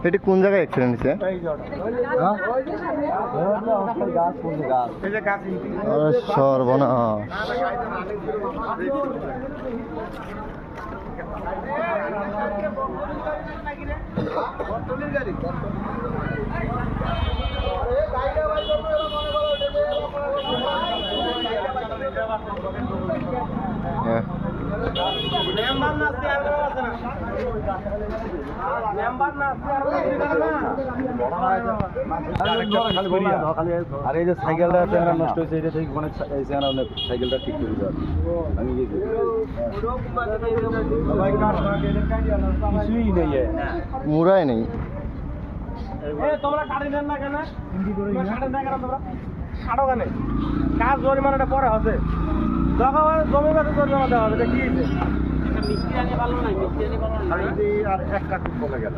এটি কোন জায়গায় অ্যাক্সিডেন্ট হয়েছে? সর্বনাশ। আর এই যে সাইকেলটা চেহারা নষ্ট হয়েছে, এটা থেকে মানে সাইকেলটা ঠিক করে দেওয়া কিছুই নেই, মুরাই নেই। তোমরা কাটি দেন না কেন? কাটেন না কেন তোমরা? কাটো কেন? কাজ জরিমানাটা পরে হবে, জমি বাসে জরিমানা দেওয়া হবে। কি মিস্ত্রি আগে ভালো নাই, মিস্ত্রি আগে ভালো নাই। আর এক কাজ বলে গেল।